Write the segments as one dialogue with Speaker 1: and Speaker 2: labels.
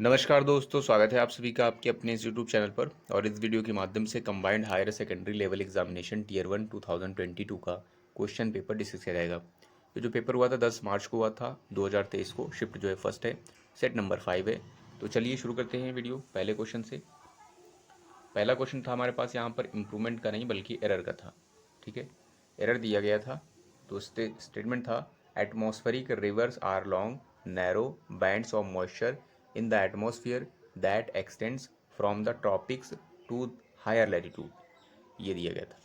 Speaker 1: नमस्कार दोस्तों, स्वागत है आप सभी का आपके अपने इस यूट्यूब चैनल पर। और इस वीडियो के माध्यम से combined higher secondary level examination tier 1 2022 का क्वेश्चन पेपर डिस्कस किया जाएगा। ये जो पेपर हुआ था 10 मार्च को हुआ था 2023 को। शिफ्ट जो है फर्स्ट है, सेट नंबर 5 है। तो चलिए शुरू करते हैं वीडियो पहले क्वेश्चन से। पहला क्वेश्चन था हमारे पास यहाँ पर इम्प्रूवमेंट का नहीं बल्कि एरर का था। ठीक है, एरर दिया गया था। तो स्टेटमेंट था atmospheric rivers are long narrow bands of moisture in the atmosphere that extends from the tropics to higher latitude. ये दिया गया था।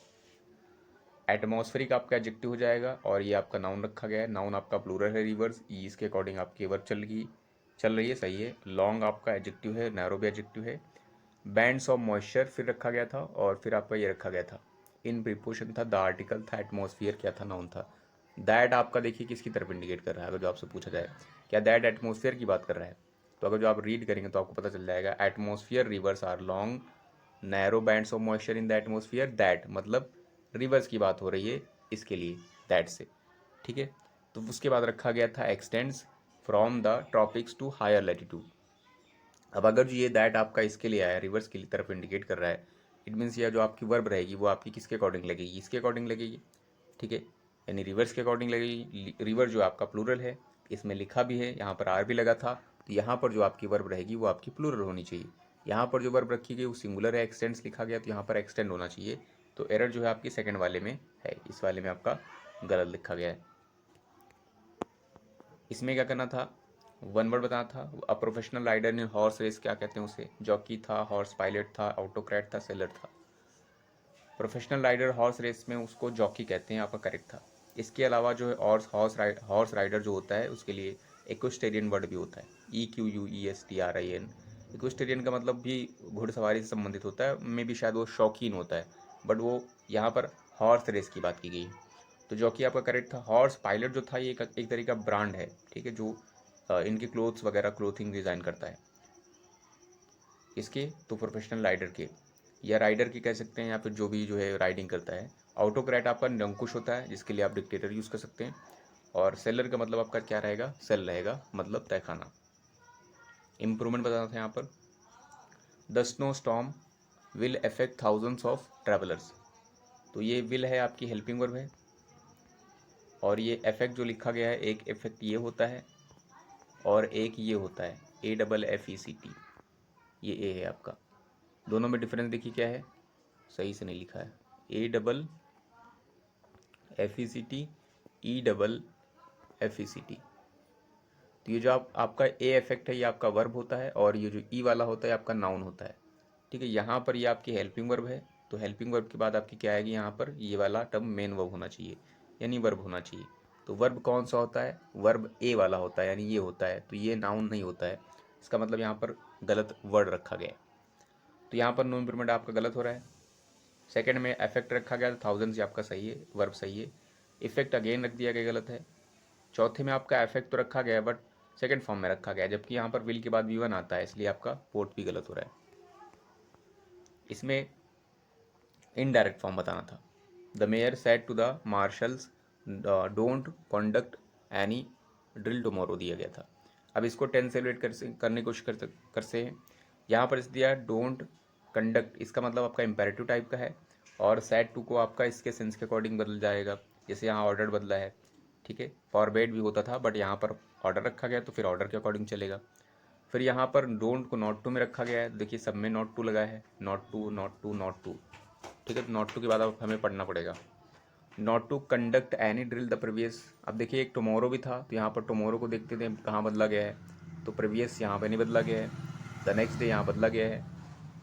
Speaker 1: एटमॉस्फेरिक आपका एडजेक्टिव हो जाएगा और ये आपका नाउन रखा गया है। नाउन आपका प्लूरल है रिवर्स, इसके अकॉर्डिंग आपकी वर्ब चल रही है, सही है। लॉन्ग आपका एडजेक्टिव है, नैरो भी एडजेक्टिव है। बैंड्स ऑफ मॉइस्चर फिर रखा गया था और फिर आपका ये रखा गया था इन प्रीपोजिशन था। द आर्टिकल था एटमॉस्फेयर, क्या था, नाउन था। दैट आपका देखिए किसकी तरफ इंडिकेट कर रहा है। अगर जो आपसे पूछा जाए क्या दैट एटमॉस्फेयर की बात कर रहा है, तो अगर जो आप रीड करेंगे तो आपको पता चल जाएगा atmosphere rivers are long narrow bands of moisture in the atmosphere. That मतलब रिवर्स की बात हो रही है इसके लिए, दैट से। ठीक है, तो उसके बाद रखा गया था extends from the tropics to higher latitude. अब अगर जो ये दैट आपका इसके लिए आया, रिवर्स की तरफ इंडिकेट कर रहा है, इट मीन्स यह जो आपकी वर्ब रहेगी वो आपकी किसके अकॉर्डिंग लगेगी, इसके अकॉर्डिंग लगेगी। ठीक है, यानी रिवर्स के अकॉर्डिंग लगेगी। रिवर्स जो आपका प्लूरल है, इसमें लिखा भी है, यहाँ पर आर भी लगा था, तो यहाँ पर जो आपकी वर्ब रहेगी वो आपकी प्लूरल होनी चाहिए। यहाँ पर जो वर्ब रखी गई वो सिंगुलर है, एक्सटेंड्स लिखा गया, तो यहाँ पर एक्सटेंड होना चाहिए। तो एरर जो है आपकी सेकंड वाले में है, इस वाले में आपका गलत लिखा गया है। इसमें क्या करना था, वन वर्ड बताना था। A professional rider in horse race क्या कहते हैं उसे, जॉकी था, हॉर्स पायलट था, ऑटोक्रेट था, सेलर था। प्रोफेशनल राइडर हॉर्स रेस में उसको जॉकी कहते हैं, आपका करेक्ट था। इसके अलावा जो है हॉर्स राइडर जो होता है उसके लिए इक्वेस्टेरियन वर्ड भी होता है, EQUESTRIAN। इक्वेस्टेरियन का मतलब भी घुड़सवारी से संबंधित होता है, मे भी शायद वो शौकीन होता है, बट वो यहाँ पर हॉर्स रेस की बात की गई। तो जॉकी आपका करेक्ट था। हॉर्स पायलट जो था ये एक तरीका ब्रांड है, ठीक है, जो इनके क्लोथ्स वगैरह क्लोथिंग डिज़ाइन करता है इसके। तो प्रोफेशनल राइडर के या राइडर की कह सकते हैं, या फिर जो भी जो है राइडिंग करता है। ऑटोक्रेट आपका निरंकुश होता है, जिसके लिए आप डिक्टेटर यूज़ कर सकते हैं। और सेलर का मतलब आपका क्या रहेगा, सेल रहेगा, मतलब तहखाना। इम्प्रूवमेंट बताना था यहाँ पर, the snow storm will affect thousands of travellers. तो ये विल है आपकी हेल्पिंग वर्ब है, और ये इफेक्ट जो लिखा गया है, एक इफेक्ट ये होता है और एक ये होता है, AFFECT। ये ए है आपका। दोनों में डिफरेंस देखिए क्या है, सही से नहीं लिखा है। AFFECT, EFFECT। तो ये जो आपका ए इफेक्ट है ये आपका वर्ब होता है, और ये जो ई वाला होता है आपका नाउन होता है। ठीक है, यहाँ पर ये आपकी हेल्पिंग वर्ब है, तो हेल्पिंग वर्ब के बाद आपकी क्या आएगी, यहाँ पर ये वाला टर्म मेन वर्ब होना चाहिए, यानी वर्ब होना चाहिए। तो वर्ब कौन सा होता है, वर्ब ए वाला होता है, यानी ये होता है, तो ये नाउन नहीं होता है। इसका मतलब यहाँ पर गलत वर्ड रखा गया है, तो यहाँ पर नो इम्प्रूवमेंट आपका गलत हो रहा है। सेकंड में इफेक्ट रखा गया, थाउजेंड्स, आपका सही है, वर्ब सही है। इफेक्ट अगेन रख दिया गया, गलत है। चौथे में आपका इफेक्ट तो रखा गया है, बट सेकंड फॉर्म में रखा गया है, जबकि यहाँ पर विल के बाद V1 आता है, इसलिए आपका फोर्थ भी गलत हो रहा है। इसमें इनडायरेक्ट फॉर्म बताना था, the mayor said to the marshals don't conduct any drill tomorrow दिया गया था। अब इसको टेंस से रिलेट करने की कोशिश करते हैं। यहाँ पर इस दिया डोंट कंडक्ट, इसका मतलब आपका इम्पेरेटिव टाइप का है, और सेड टू को आपका इसके सेंस के अकॉर्डिंग बदल जाएगा, जैसे यहाँ ऑर्डर बदला है। ठीक है, फॉरबेड भी होता था, बट यहाँ पर ऑर्डर रखा गया तो फिर ऑर्डर के अकॉर्डिंग चलेगा। फिर यहाँ पर डोंट को नॉट टू में रखा गया है, देखिए सब में नॉट टू लगा है, not to not to not to. ठीक है, तो नॉट टू के बाद अब हमें पढ़ना पड़ेगा, not to conduct any drill the previous. अब देखिए एक टुमारो भी था, तो यहाँ पर टुमारो को देखते थे कहाँ बदला गया है, तो प्रीवियस यहाँ पर नहीं बदला गया है, द नेक्स्ट डे यहाँ बदला गया है,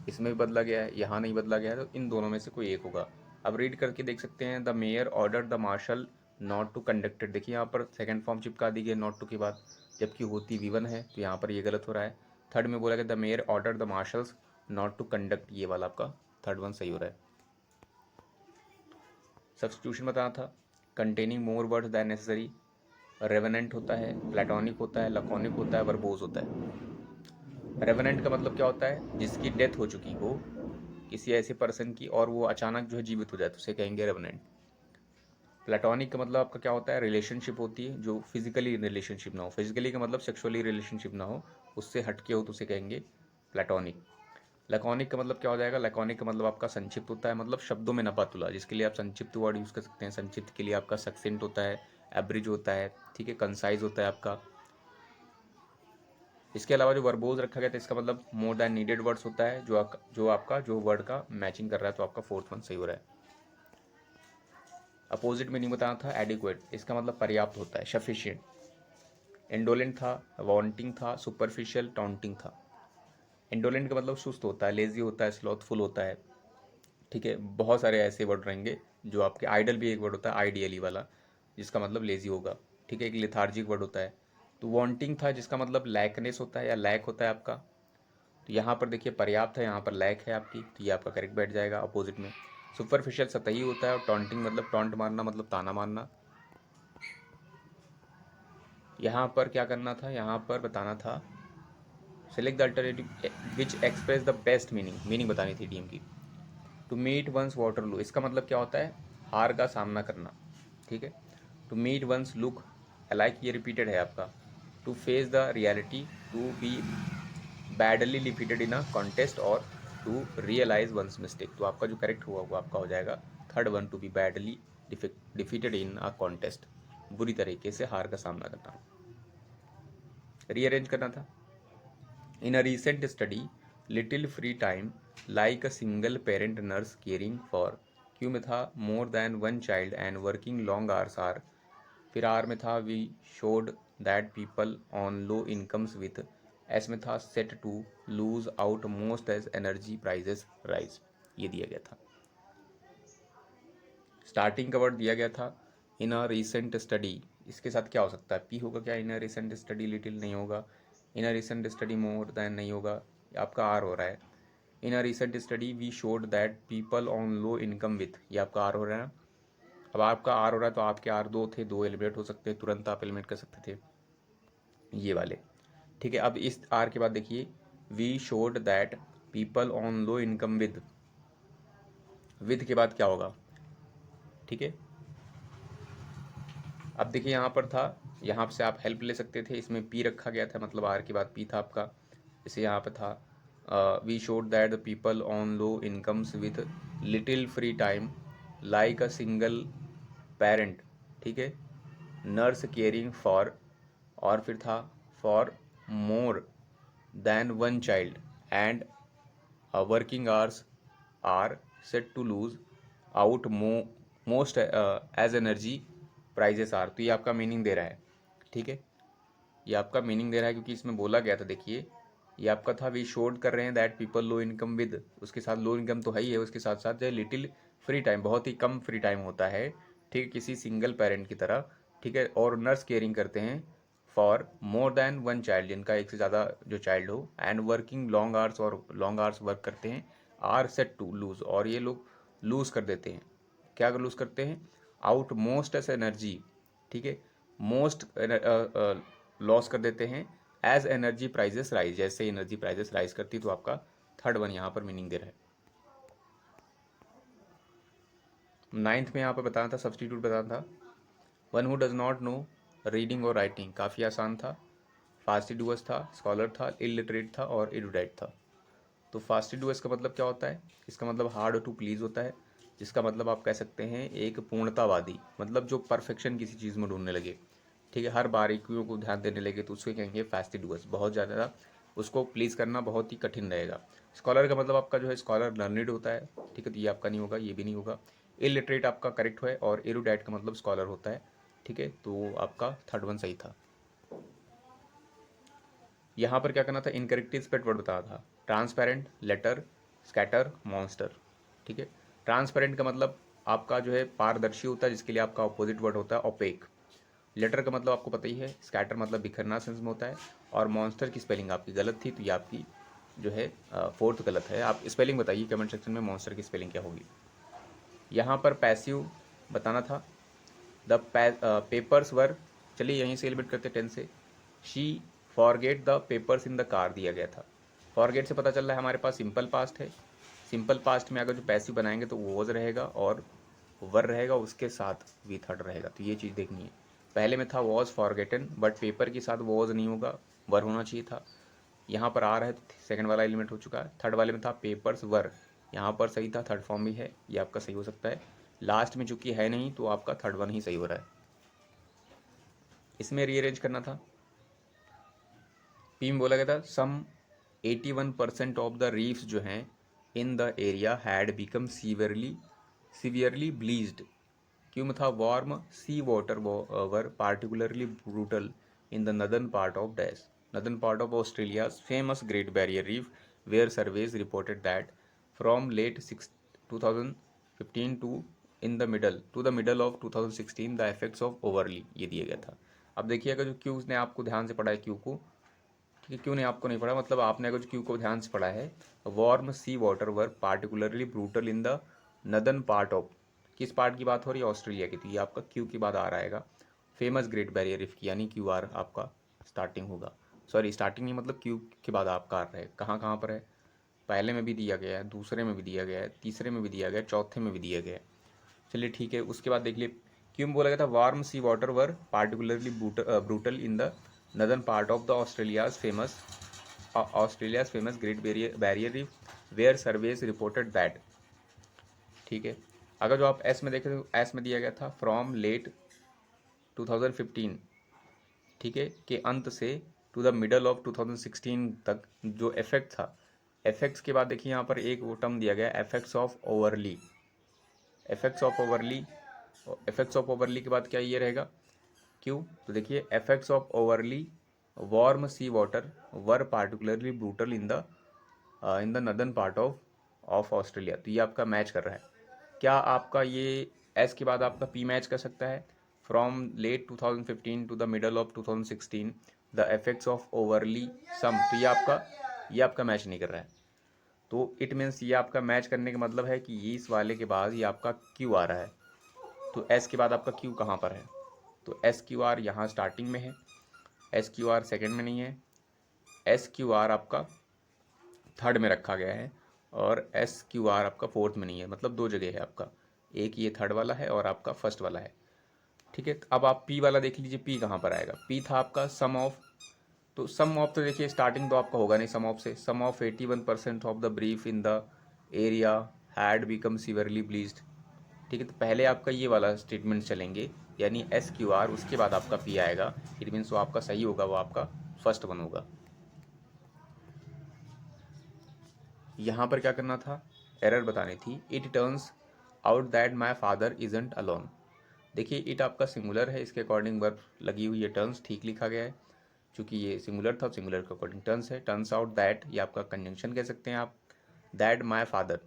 Speaker 1: इसमें भी बदला गया है, यहाँ नहीं बदला गया है, तो इन दोनों में से कोई एक होगा। अब रीड करके देख सकते हैं, the mayor order the marshal not to conducted, देखिए यहाँ पर सेकंड फॉर्म चिपका दी गई नॉट टू के बाद, जबकि होती V1 है, तो यहाँ पर ये गलत हो रहा है। थर्ड में बोला गया the mayor order the marshals not to conduct, ये वाला आपका थर्ड वन सही हो रहा है। सब्स्टिट्यूशन बताना था, containing more words than necessary. Revenant होता है, प्लेटोनिक होता है, लकोनिक होता है, वर्बोज होता है। रेवेनेंट का मतलब क्या होता है, जिसकी डेथ हो चुकी हो किसी ऐसे पर्सन की और वो अचानक जो है जीवित हो जाए, तो उसे कहेंगे रेवेनेंट। प्लेटोनिक का मतलब आपका क्या होता है, रिलेशनशिप होती है जो फिजिकली रिलेशनशिप ना हो, फिजिकली का मतलब सेक्सुअली रिलेशनशिप ना हो, उससे हटके हो तो उसे कहेंगे प्लेटोनिक। लैकोनिक का मतलब क्या हो जाएगा, लैकोनिक का मतलब आपका संक्षिप्त होता है, मतलब शब्दों में नपा तुला, जिसके लिए आप संक्षिप्त वर्ड यूज़ कर सकते हैं। संक्षिप्त के लिए आपका सक्सेंट होता है, एब्रिज होता है, ठीक है, कंसाइज होता है आपका। इसके अलावा जो वर्बोज रखा गया था इसका मतलब मोर देन नीडेड वर्ड्स होता है, जो वर्ड का मैचिंग कर रहा है, तो आपका फोर्थ वन सही हो रहा है। अपोजिट मीनिंग बताना था एडिक्वेट, इसका मतलब पर्याप्त होता है, सफिशिएंट। इंडोलेंट था, वांटिंग था, सुपरफिशियल, टॉन्टिंग था। इंडोलेंट का मतलब सुस्त होता है, लेजी होता है, स्लॉथफुल होता है, ठीक है। बहुत सारे ऐसे वर्ड रहेंगे जो आपके, आइडल भी एक वर्ड होता है आइडियली वाला, जिसका मतलब लेजी होगा, ठीक है। एक लिथार्जिक वर्ड होता है। तो वांटिंग था जिसका मतलब लैकनेस होता है या लैक होता है आपका। तो यहाँ पर देखिए पर्याप्त है, यहाँ पर लैक है आपकी, तो ये आपका करेक्ट बैठ जाएगा अपोजिट में। सुपरफिशियल सतही होता है, और टॉन्टिंग मतलब टॉन्ट मारना, मतलब ताना मारना। यहाँ पर क्या करना था, यहाँ पर बताना था select the alternative which express the best meaning, meaning बतानी थी डीएम की। टू मीट वंस वाटरलू, इसका मतलब क्या होता है, हार का सामना करना, ठीक है। To meet one's look alike, ये रिपीटेड है आपका। To face the reality, to be badly defeated in a contest, और टू रियलाइज वंस मिस्टेक। तो आपका जो करेक्ट हुआ वो आपका हो जाएगा third one, to be badly defeated in a contest, बुरी तरीके से हार का सामना करना, रीअरेंज करना था। In a recent study, little free time, like a single parent nurse caring for Q में था more than one child and working long hours are, फिर R में था we showed that people on low incomes with, S में था set to lose out most as energy prices rise, ये दिया गया था। स्टार्टिंग का वर्ड दिया गया था इन अ रिसेंट स्टडी, इसके साथ क्या हो सकता है, पी होगा क्या, in a recent study little नहीं होगा, in a recent study more than नहीं होगा, आपका आर हो रहा है। In a recent study we showed that people on low income with, ये आपका आर हो रहा है। अब आपका आर हो रहा है तो आपके आर दो थे, दो एलिमिनेट हो सकते हैं, तुरंत आप एलिमिनेट कर सकते थे ये वाले, ठीक है। अब इस आर के बाद देखिए we showed that people on low income with के बाद क्या होगा, ठीक है। अब देखिए यहाँ पर था, यहाँ से आप हेल्प ले सकते थे, इसमें पी रखा गया था, मतलब आर के बाद पी था आपका, इसे यहाँ पे था we showed that the people on low incomes with little free time like a single parent, ठीक है, नर्स केयरिंग फॉर, और फिर था for more than one child and working hours are set to lose out most as energy prices are. तो ये आपका meaning दे रहा है, ठीक है, ये आपका मीनिंग दे रहा है, क्योंकि इसमें बोला गया था, देखिए ये आपका था वी शोड कर रहे हैं that people low income with, उसके साथ लो इनकम तो है ही है, उसके साथ साथ जो लिटिल फ्री टाइम, बहुत ही कम फ्री टाइम होता है, ठीक है, किसी सिंगल पेरेंट की तरह, ठीक है, और नर्स केयरिंग करते हैं for more than one child, जिनका एक से ज़्यादा जो चाइल्ड हो, एंड वर्किंग लॉन्ग आवर्स, और लॉन्ग आवर्स वर्क करते हैं, आर सेट टू लूज, और ये लोग लूज कर देते हैं, क्या लूज करते हैं, आउट मोस्ट एस एनर्जी, ठीक है, मोस्ट लॉस कर देते हैं एज एनर्जी प्राइजेस राइज, जैसे एनर्जी प्राइजेस राइज करती, तो आपका थर्ड वन यहाँ पर मीनिंग दे रहा है। नाइन्थ में यहाँ पर बताना था, सब्सटीट्यूट बताना था, one who does not know reading और राइटिंग, काफ़ी आसान था, फास्टिडुअस था, स्कॉलर था, इलिटरेट था, और एडुडाइट था। तो फास्टिडुअस का मतलब क्या होता है, इसका मतलब हार्ड टू प्लीज़ होता है, जिसका मतलब आप कह सकते हैं एक पूर्णतावादी, मतलब जो परफेक्शन किसी चीज़ में ढूंढने लगे, ठीक है, हर बारीकियों को ध्यान देने लगे, तो उसको कहेंगे फास्टिडुअस, बहुत ज़्यादा उसको प्लीज़ करना बहुत ही कठिन रहेगा। स्कॉलर का मतलब आपका जो है स्कॉलर लर्निड होता है, ठीक है, तो ये आपका नहीं होगा, ये भी नहीं होगा। इलिटरेट आपका करेक्ट है, और एरुडाइट का मतलब स्कॉलर होता है, ठीक है, तो आपका थर्ड वन सही था। यहाँ पर क्या करना था, इनकरेक्ट स्पेट वर्ड बताना था, ट्रांसपेरेंट, लेटर, स्कैटर, मॉन्स्टर, ठीक है। ट्रांसपेरेंट का मतलब आपका जो है पारदर्शी होता है, जिसके लिए आपका ऑपोजिट वर्ड होता है ओपेक। लेटर का मतलब आपको पता ही है, स्कैटर मतलब बिखरना सेंस में होता है, और मॉन्स्टर की स्पेलिंग आपकी गलत थी, तो ये आपकी जो है फोर्थ गलत है। आप स्पेलिंग बताइए कमेंट सेक्शन में, मॉन्स्टर की स्पेलिंग क्या होगी। यहाँ पर पैसिव बताना था, द पेपर्स वर, चलिए यहीं से एलिमिनेट करते 10 से, she forget the papers in the car दिया गया था। फॉरगेट से पता चल रहा है हमारे पास सिंपल पास्ट है, सिंपल पास्ट में अगर जो पैसिव बनाएंगे तो वॉज रहेगा, और वर रहेगा उसके साथ वी थर्ड रहेगा, तो ये चीज़ देखनी है। पहले में था वॉज फॉरगेटन, बट पेपर के साथ वॉज नहीं होगा, वर होना चाहिए था। यहाँ पर आ रहा है तो सेकंड वाला एलिमेंट हो चुका है। थर्ड वाले में था पेपर्स वर, यहाँ पर सही था, थर्ड फॉर्म भी है, ये आपका सही हो सकता है। लास्ट में चूंकि है नहीं तो आपका थर्ड वन ही सही हो रहा है। इसमें रीअरेंज करना था। पी में बोला गया था सम 81% ऑफ द रीफ्स जो हैं in the area had become severely bleached. क्यों में था warm sea water were particularly brutal in the northern part of dash, northern part of Australia's famous Great Barrier Reef, where surveys reported that from late 2015 to the middle of 2016 the effects of overly, ये दिया गया था। अब देखिए अगर जो Q ने आपको ध्यान से पढ़ा है क्यू को, ठीक है, क्यों नहीं आपको नहीं पढ़ा, मतलब आपने अगर क्यू को ध्यान से पढ़ा है, warm sea water were particularly brutal in the northern part of, किस पार्ट की बात हो रही है, ऑस्ट्रेलिया की, तो ये आपका क्यू की बात आ रहेगा, फेमस ग्रेट बैरियर रीफ की, यानी क्यू आर आपका स्टार्टिंग होगा। सॉरी स्टार्टिंग नहीं, मतलब क्यू के बाद आपका आ रहा है, कहाँ कहाँ पर है, पहले में भी दिया गया है, दूसरे में भी दिया गया है, तीसरे में भी दिया गया है, चौथे में भी दिया गया है। चलिए ठीक है, उसके बाद देख लिए क्यों बोला गया था warm sea water were particularly brutal in the northern part of the Australia's famous Great Barrier Reef, where surveys reported that. ठीक है, अगर जो आप एस में देखें तो एस में दिया गया था फ्रॉम लेट 2015, ठीक है, के अंत से टू द मिडल ऑफ 2016 तक जो इफेक्ट था, इफेक्ट्स के बाद देखिए यहाँ पर एक वो टर्म दिया गया effects of overly, effects of overly, effects of overly के बाद क्या ये रहेगा क्यों, तो देखिए effects of overly warm sea water were particularly brutal in the northern part of Australia, तो ये आपका मैच कर रहा है। क्या आपका ये एस के बाद आपका पी मैच कर सकता है, from late 2015 to the middle of 2016 the effects of overly some, तो ये आपका मैच नहीं कर रहा है। तो इट मीन्स ये आपका मैच करने का मतलब है कि ये इस वाले के बाद ये आपका क्यू आ रहा है, तो एस के बाद आपका क्यू कहाँ पर है, तो एस क्यू आर यहाँ स्टार्टिंग में है, एस क्यू आर सेकेंड में नहीं है, एस क्यू आर आपका थर्ड में रखा गया है, और एस क्यू आर आपका फोर्थ में नहीं है, मतलब दो जगह है आपका, एक ये थर्ड वाला है और आपका फर्स्ट वाला है। ठीक है, अब आप पी वाला देख लीजिए, पी कहाँ पर आएगा, पी था आपका सम ऑफ, तो सम ऑफ तो देखिए स्टार्टिंग तो आपका होगा नहीं सम ऑफ से, some of 81% of the brief in the area had become severely bleached. ठीक है, तो पहले आपका ये वाला स्टेटमेंट चलेंगे, यानी एस क्यू आर, उसके बाद आपका पी आएगा, इट मीन्स वो आपका सही होगा, वो आपका फर्स्ट वन होगा। यहाँ पर क्या करना था, एरर बतानी थी, it turns out that my father isn't alone. देखिए इट आपका सिंगुलर है, इसके अकॉर्डिंग वर्ब लगी हुई है, टर्न्स ठीक लिखा गया है, चूंकि ये सिंगुलर था, सिंगुलर के अकॉर्डिंग टर्न्स है, टर्न्स आउट दैट ये आपका कंजंक्शन कह सकते हैं आप, दैट माई फादर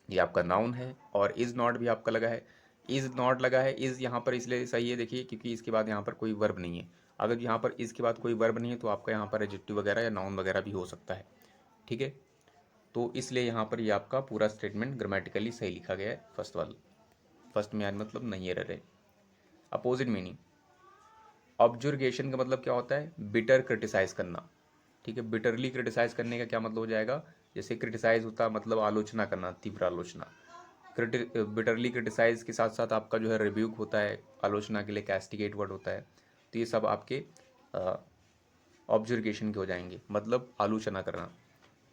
Speaker 1: ये आपका नाउन है, और इज़ नॉट भी आपका लगा है, इज़ नॉट लगा है, इज़ यहाँ पर इसलिए सही है देखिए क्योंकि इसके बाद यहाँ पर कोई वर्ब नहीं है, अगर यहाँ पर इसके बाद कोई वर्ब नहीं है तो आपका यहाँ पर एडजेक्टिव वगैरह या नाउन वगैरह भी हो सकता है। ठीक है, तो इसलिए यहाँ पर ये आपका पूरा स्टेटमेंट ग्रामेटिकली सही लिखा गया है, फर्स्ट वाला, फर्स्ट में मतलब नहीं एरर है। अपोजिट मीनिंग, ऑब्जर्वेशन का मतलब क्या होता है, बिटर क्रिटिसाइज करना। ठीक है, बिटरली क्रिटिसाइज करने का क्या मतलब हो जाएगा, जैसे क्रिटिसाइज होता है मतलब आलोचना करना, तीव्र आलोचना, बिटरली क्रिटिसाइज के साथ साथ आपका जो है रिब्यूक होता है, आलोचना के लिए कैस्टिगेट वर्ड होता है, तो ये सब आपके ऑब्जर्वेशन के हो जाएंगे, मतलब आलोचना करना।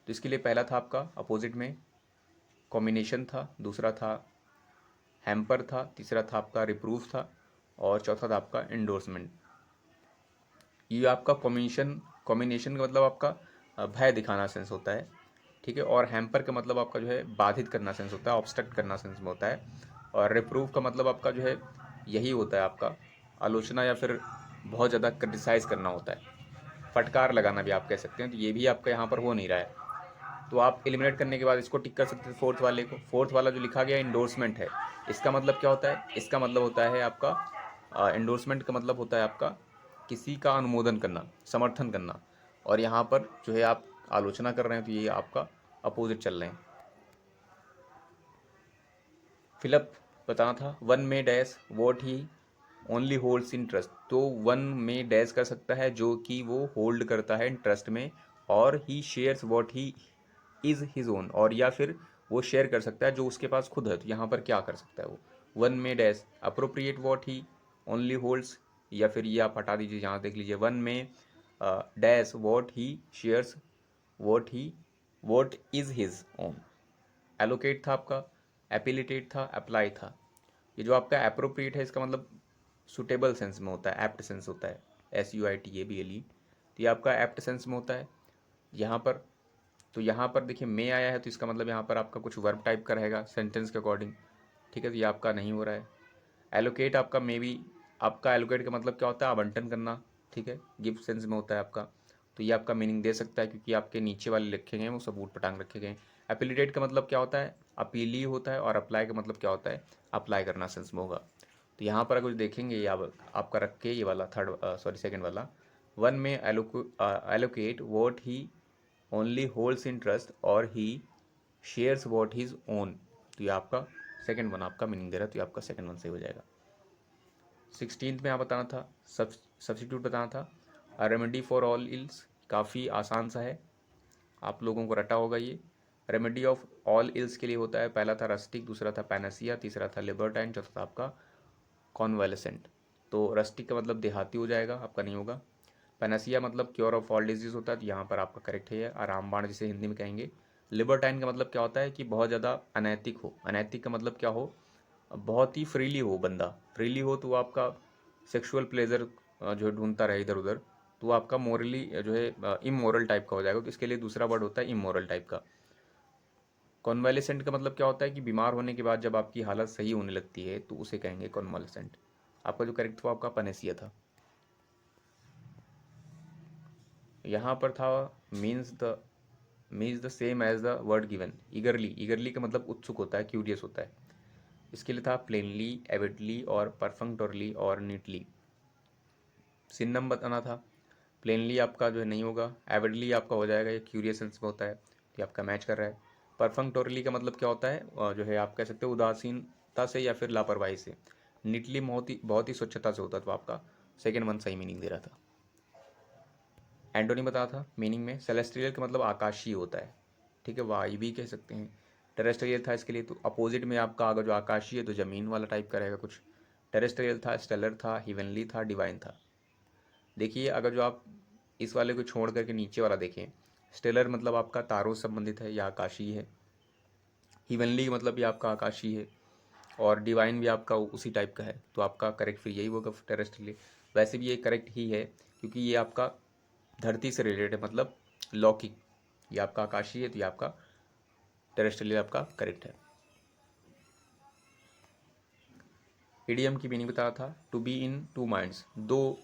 Speaker 1: तो इसके लिए पहला था आपका अपोजिट में कॉम्बिनेशन था, दूसरा था हैम्पर था, तीसरा था आपका रिप्रूफ था, और चौथा था आपका इंडोर्समेंट। ये आपका कॉम्बिनेशन का मतलब आपका भय दिखाना सेंस होता है, ठीक है, और हैम्पर का मतलब आपका जो है बाधित करना सेंस होता है, ऑब्स्ट्रक्ट करना सेंस में होता है, और रिप्रूव का मतलब आपका जो है यही होता है आपका आलोचना या फिर बहुत ज़्यादा क्रिटिसाइज़ करना होता है, फटकार लगाना भी आप कह सकते हैं, तो ये भी आपका यहाँ पर हो नहीं रहा है, तो आप एलिमिनेट करने के बाद इसको टिक कर सकते हैं फोर्थ वाले को। फोर्थ वाला जो लिखा गया इंडोर्समेंट है, इसका मतलब क्या होता है, इसका मतलब होता है आपका इंडोर्समेंट का मतलब होता है आपका किसी का अनुमोदन करना, समर्थन करना, और यहाँ पर जो है आप आलोचना कर रहे हैं तो ये आपका अपोजिट चल रहे हैं। फिलअप बताना था, वन में dash what he only holds in trust, तो वन में डैश कर सकता है जो कि वो होल्ड करता है ट्रस्ट में, और he shares what he is his own, और या फिर वो शेयर कर सकता है जो उसके पास खुद है। तो यहाँ पर क्या कर सकता है वो, वन में dash appropriate what he only holds, या फिर ये आप हटा दीजिए, यहाँ देख लीजिए वन में dash what he shares what is his own. Allocate था आपका, एपिलिटेट था, अप्लाई था। ये जो आपका अप्रोप्रिएट है इसका मतलब सुटेबल सेंस में होता है, एप्ट सेंस होता है, SUITABLE। तो ये आपका एप्ट सेंस में होता है यहाँ पर। तो यहाँ पर देखिए मे आया है तो इसका मतलब यहाँ पर आपका कुछ वर्ब टाइप का रहेगा सेंटेंस के अकॉर्डिंग, ठीक है। तो ये आपका नहीं हो रहा है। एलोकेट आपका मे बी, आपका एलोकेट का मतलब क्या होता है, आवंटन करना, ठीक है, गिफ्ट सेंस में होता है आपका। तो ये आपका मीनिंग दे सकता है क्योंकि आपके नीचे वाले लिखे गए हैं वो सब ऊट पटांग रखे गए हैं। एपिलिटेट का मतलब क्या होता है, अपीली होता है, और अप्लाई का मतलब क्या होता है, अप्लाई करना सेंस में होगा। तो यहाँ पर अगर देखेंगे ये आपका रख के ये वाला सेकंड वाला, वन में allocate what he only holds in trust और he shares what his own. तो ये आपका सेकंड वन आपका मीनिंग दे रहा है, तो ये आपका सेकंड वन सही हो जाएगा। 16th में यहाँ बताना था, सब्स्टिट्यूट बताना था। A remedy for all ills, काफ़ी आसान सा है, आप लोगों को रटा होगा ये। रेमेडी ऑफ ऑल इल्स के लिए होता है, पहला था रस्टिक, दूसरा था पैनासिया, तीसरा था लिबर्टाइन, चौथा था आपका कॉन्वालेसेंट। तो रस्टिक का मतलब देहाती हो जाएगा, आपका नहीं होगा। पैनासिया मतलब क्योर ऑफ ऑल डिजीज होता है, तो यहाँ पर आपका करेक्ट है, आरामबाण जिसे हिंदी में कहेंगे। लिबर्टाइन का मतलब क्या होता है कि बहुत ज़्यादा अनैतिक हो। अनैतिक का मतलब क्या हो, बहुत ही फ्रीली हो बंदा, फ्रीली हो तो वो आपका सेक्सुअल प्लेजर जो है ढूंढता रहे इधर उधर, तो वो आपका मोरली जो है इमोरल टाइप का हो जाएगा। तो इसके लिए दूसरा वर्ड होता है इमोरल टाइप का। कॉन्वालेसेंट का मतलब क्या होता है कि बीमार होने के बाद जब आपकी हालत सही होने लगती है तो उसे कहेंगे कॉन्वालेसेंट। आपका जो करेक्ट था आपका पनेसिया था। यहाँ पर था means the same as the word given. Eagerly, eagerly का मतलब उत्सुक होता है, क्यूरियस होता है। इसके लिए था प्लेनली, एविडली और परफंक्टोरली और नीटली। सिनम बताना था। प्लेनली आपका जो है नहीं होगा, एविडली आपका हो जाएगा, ये क्यूरियस सेंस में होता है, ये आपका मैच कर रहा है। परफंक्टोरली का मतलब क्या होता है, जो है आप कह सकते हो उदासीनता से या फिर लापरवाही से। नीटली बहुत ही स्वच्छता से होता है, तो आपका सेकेंड वन सही मीनिंग दे रहा था। एंटोनी बताया था मीनिंग में, सेलेस्ट्रियल का मतलब आकाशीय होता है, ठीक है, वायवी कह सकते हैं। टेरेस्ट्रियल था इसके लिए, तो अपोजिट में आपका अगर जो आकाशीय है तो ज़मीन वाला टाइप का रहेगा कुछ। टेरेस्ट्रियल था, स्टेलर था, हिवनली था, डिवाइन था। देखिए अगर जो आप इस वाले को छोड़ करके नीचे वाला देखें, स्टेलर मतलब आपका तारों से संबंधित है या आकाशीय है, हिवनली मतलब ये आपका आकाशीय है, और डिवाइन भी आपका उसी टाइप का है। तो आपका करेक्ट फिर यही होगा टेरेस्ट्रियल। वैसे भी ये करेक्ट ही है क्योंकि ये आपका धरती से रिलेटेड है, मतलब लौकिक। ये आपका आकाशीय है तो ये आपका टेरेस्ट्रियल आपका करेक्ट है। इडियम की मीनिंग बताया था, to be in two minds, दो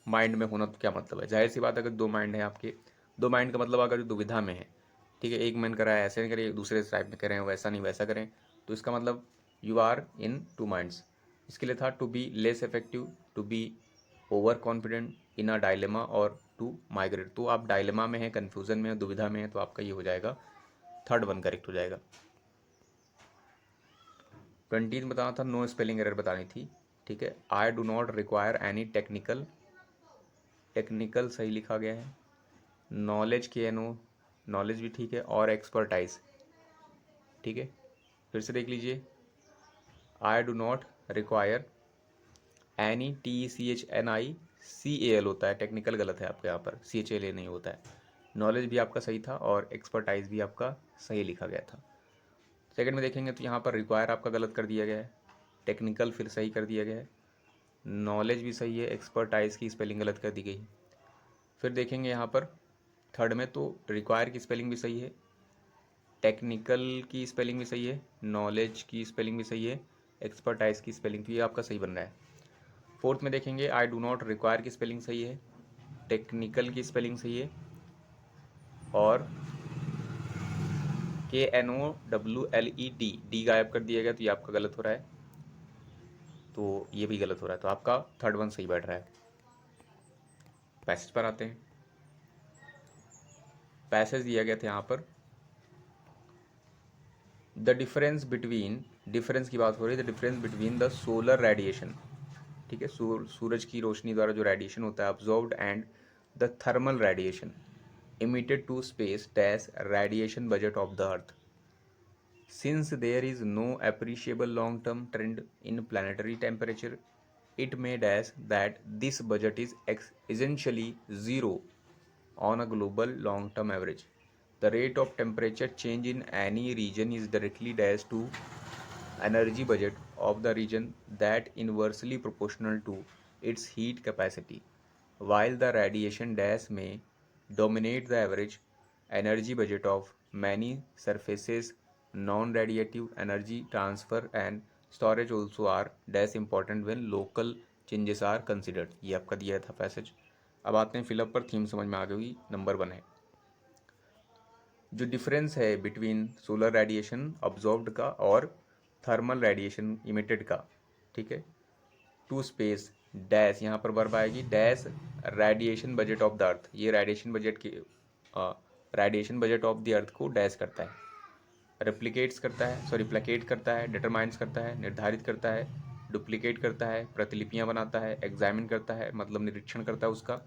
Speaker 1: माइंड में होना। तो क्या मतलब है, जाहिर सी बात अगर दो माइंड है आपके, दो माइंड का मतलब अगर जो दुविधा में है, ठीक है, एक मन कर रहा है ऐसे नहीं करें, दूसरे टाइप में करें वैसा नहीं वैसा करें, तो इसका मतलब you are in two minds. इसके लिए था to be less effective, to be over confident, in a dilemma और टू माइग्रेट। तो आप डायलेमा में है, कन्फ्यूजन में है, दुविधा में है, तो आपका ये हो जाएगा थर्ड वन करेक्ट हो जाएगा। 20 बताना था, नो स्पेलिंग एरर बतानी थी, ठीक है। I do not require any technical सही लिखा गया है। नॉलेज के नो, नॉलेज भी ठीक है, और एक्सपर्टाइज, ठीक है। फिर से देख लीजिए, I do not require any, TECHNICAL होता है, टेक्निकल गलत है आपके यहाँ पर, CHLA नहीं होता है। नॉलेज भी आपका सही था और एक्सपर्टाइज भी आपका सही लिखा गया था। सेकंड में देखेंगे तो यहाँ पर रिक्वायर आपका गलत कर दिया गया है, टेक्निकल फिर सही कर दिया गया है, नॉलेज भी सही है, एक्सपर्टाइज की स्पेलिंग गलत कर दी गई। फिर देखेंगे यहाँ पर थर्ड में तो रिक्वायर की स्पेलिंग भी सही है, टेक्निकल की स्पेलिंग भी सही है, नॉलेज की स्पेलिंग भी सही है, एक्सपर्टाइज की स्पेलिंग भी आपका सही बन रहा है। फोर्थ में देखेंगे आई डू नॉट रिक्वायर की स्पेलिंग सही है, टेक्निकल की स्पेलिंग सही है, और KNOWLED डी गायब कर दिया गया तो ये आपका गलत हो रहा है, तो ये भी गलत हो रहा है, तो आपका थर्ड वन सही बैठ रहा है। पैसेज पर आते हैं। पैसेज दिया गया था यहाँ पर, द डिफरेंस बिटवीन, डिफरेंस की बात हो रही है, the difference between the solar radiation, ठीक है, सूरज की रोशनी द्वारा जो रेडिएशन होता है observed, and the thermal radiation emitted to space dash radiation budget of the earth. Since there is no appreciable long-term trend in planetary temperature, it may dash that this budget is essentially zero on a global long-term average. The rate of temperature change in any region is directly dashed to energy budget of the region that inversely proportional to its heat capacity. While the radiation dash may dominate the average energy budget of many surfaces, non-radiative energy transfer and storage also are dash important when local changes are considered. ये आपका दिया था passage. अब आते हैं fill up पर, theme समझ में आ गई। नंबर 1 है जो डिफरेंस है बिटवीन सोलर रेडिएशन ऑब्जॉर्व्ड का और थर्मल रेडिएशन इमिटेड का, ठीक है। टू स्पेस डैश, यहाँ पर वर्ब आएगी dash radiation budget of the earth. ये radiation budget of the earth को डैश करता है, रेप्लिकेट्स करता है, सॉरी प्लेकेट करता है, डिटरमाइंस करता है, निर्धारित करता है, डुप्लीकेट करता है, प्रतिलिपियाँ बनाता है, एग्जामिन करता है मतलब निरीक्षण करता है उसका।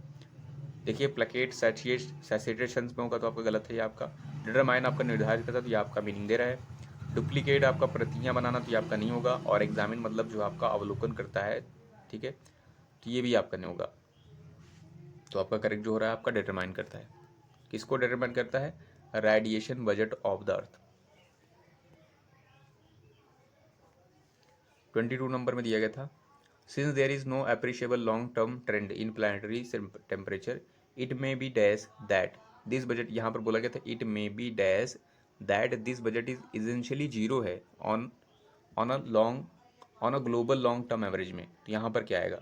Speaker 1: देखिए प्लेकेट सैचुरेशन में होगा तो आपका गलत है ये आपका। डिटरमाइन आपका निर्धारित करता है तो ये आपका मीनिंग दे रहा है। डुप्लीकेट आपका प्रतियाँ बनाना तो ये आपका नहीं होगा। और एग्जामिन मतलब जो आपका अवलोकन करता है, ठीक है, तो ये भी आपका नहीं होगा। तो आपका करेक्ट जो हो रहा है आपका डिटरमाइन करता है। किसको डिटरमाइन करता है? Radiation budget of the earth. 22 number में दिया गया था since there is no appreciable long term trend in planetary temperature it may be dash that this budget, यहाँ पर बोला गया था it may be dash that this budget is essentially zero है on a global long term average में। तो यहाँ पर क्या आएगा?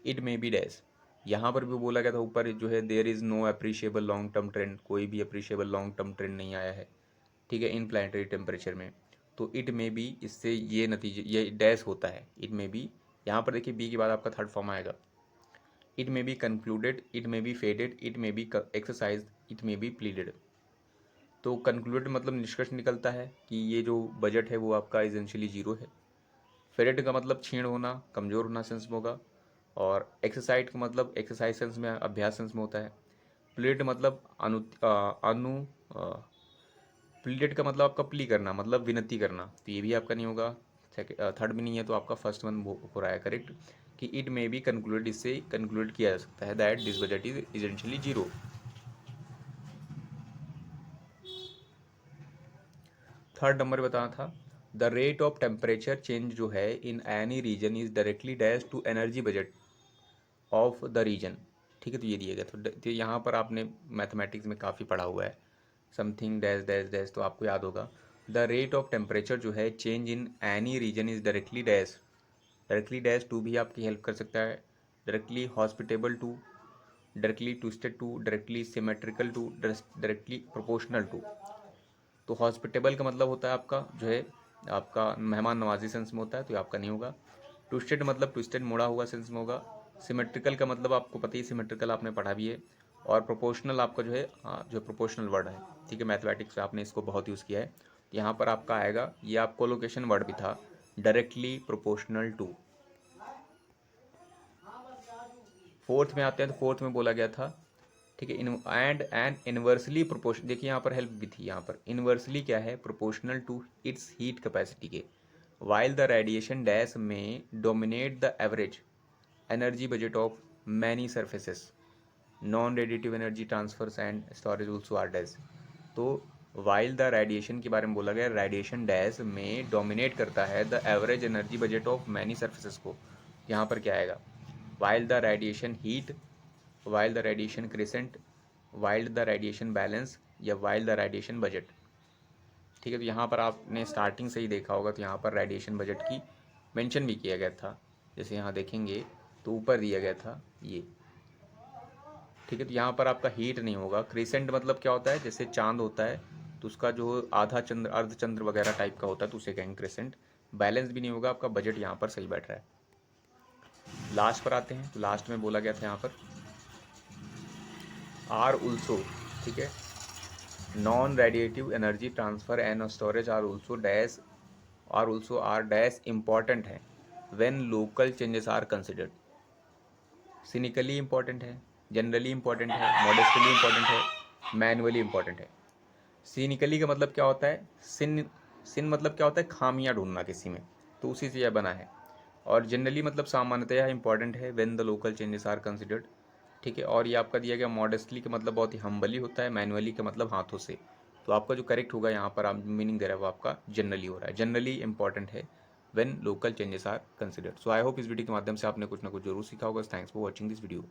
Speaker 1: It may be dash. यहाँ पर भी बोला गया था ऊपर जो है there is no appreciable long term trend, कोई भी अप्रिशिएबल लॉन्ग टर्म ट्रेंड नहीं आया है, ठीक है, इन प्लानिटरी टेम्परेचर में। तो इट मे बी, इससे ये नतीजे, ये डैश होता है इट मे बी। यहाँ पर देखिए बी के बाद आपका थर्ड फॉर्म आएगा it may be concluded, it may B faded, it may be exercise, it may B pleaded. तो कंक्लूडेड मतलब निष्कर्ष निकलता है कि ये जो बजट है वो आपका एसेंशियली जीरो है। फेडेड का मतलब क्षीण होना, कमज़ोर होना सेंस में होगा। और एक्सरसाइज का मतलब एक्सरसाइज सेंस में, अभ्यास सेंस में होता है। प्लीड मतलब प्लीडेड का मतलब आपका प्ली करना मतलब विनती करना, तो ये भी आपका नहीं होगा। थर्ड में नहीं है तो आपका फर्स्ट वन हो रहा है करेक्ट कि इट मे बी कंक्लूडेड, इससे कंक्लूड किया जा सकता है that this budget is essentially zero. Third number बताना था the rate of temperature change जो है in any region is directly dash to energy budget of the region, ठीक है। तो ये दिया गया तो यहाँ पर आपने मैथमेटिक्स में काफ़ी पढ़ा हुआ है समथिंग डैश डैश डैश, तो आपको याद होगा द रेट ऑफ टेम्परेचर जो है change in any region is directly dash to भी आपकी हेल्प कर सकता है, directly hospitable to, directly twisted to, directly symmetrical to, directly proportional to. तो हॉस्पिटेबल का मतलब होता है आपका जो है आपका मेहमान नवाजी सेंस में होता है, तो ये आपका नहीं होगा। ट्विस्टेड मतलब ट्विस्टेड मोड़ा हुआ सेंस में होगा। सिमेट्रिकल का मतलब आपको पता ही, सिमेट्रिकल आपने पढ़ा भी है। और प्रोपोर्शनल आपका जो है जो प्रोपोर्शनल वर्ड है, ठीक है, मैथमेटिक्स में आपने इसको बहुत यूज़ किया है। यहाँ पर आपका आएगा, ये आपको लोकेशन वर्ड भी था, डायरेक्टली प्रोपोर्शनल टू। फोर्थ में आते हैं तो फोर्थ में बोला गया था, ठीक है, एंड इनवर्सली प्रोपोर्शन। देखिए यहाँ पर हेल्प भी थी, यहाँ पर इनवर्सली क्या है? Proportional to its heat capacity के। वाइल द रेडिएशन डैश में dominate the average energy budget of many surfaces, non radiative energy transfers and storage also are dash. तो वाइल द रेडिएशन के बारे में बोला गया, रेडिएशन डैश में dominate करता है the average energy budget of many surfaces को। यहाँ पर क्या आएगा? While the radiation heat, while the radiation crescent, while the radiation balance, या वाइल द रेडिएशन बजट, ठीक है। तो यहाँ पर आपने स्टार्टिंग से ही देखा होगा, तो यहाँ पर रेडिएशन बजट की मेंशन भी किया गया था। जैसे यहाँ देखेंगे तो ऊपर दिया गया था ये, ठीक है। तो यहाँ पर आपका हीट नहीं होगा। क्रिसेंट मतलब क्या होता है? जैसे चांद होता है तो उसका जो आधा चंद्र, अर्धचंद्र वगैरह टाइप का होता है तो उसे कहेंगे क्रिसेंट। बैलेंस भी नहीं होगा आपका, बजट यहाँ पर सही बैठ रहा है। लास्ट पर आते हैं, तो लास्ट में बोला गया था यहाँ पर आर उल्सो, ठीक है, non radiative energy transfer and storage are also are dash important है when local changes are considered. Cynically important है, जनरली इम्पॉर्टेंट है, मॉडेस्टली इम्पॉर्टेंट है, मैनुअली इम्पॉर्टेंट है। सिनिकली का मतलब क्या होता है? सिन सिन मतलब क्या होता है, खामियां ढूंढना किसी में, तो उसी से यह बना है। और जनरली मतलब सामान्यतया इंपॉर्टेंट है when the local changes are considered. ठीक है, और ये आपका दिया गया मॉडेस्टली का मतलब बहुत ही हम्बली होता है, मैनुअली का मतलब हाथों से। तो आपका जो करेक्ट होगा यहाँ पर आप मीनिंग दे रहा है वो आपका जनरली हो रहा है, जनरली इंपॉर्टेंट है when local changes are considered. So I hope इस वीडियो के माध्यम से आपने कुछ ना कुछ जरूर सीखा होगा। Thanks for watching this video.